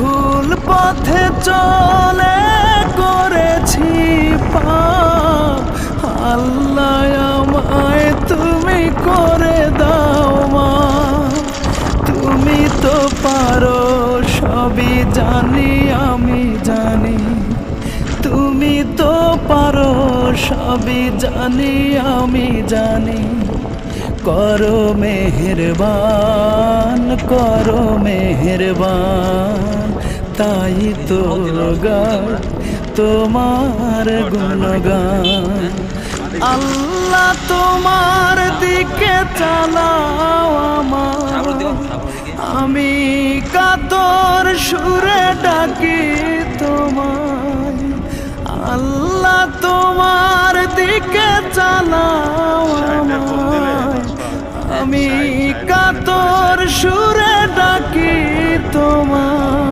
ভুল পথে চলে করেছি পাপ, আল্লাহ আমায় তুমি করে দাও মাফ। তুমি তো পারো সবই জানি আমি জানি, তুমি তো পারো সবই জানি আমি জানি। করো মেহেরবান, করো মেহেরবান, তাই তো গাই তোমার গুণগান। আল্লাহ তোমার দিকে চালাও আমার, আমি কাতর সুরে ডাকি তোমায়। আল্লাহ তোমার দিকে চালাও আমায়, আমি কাতর সুরে ডাকি তোমায়।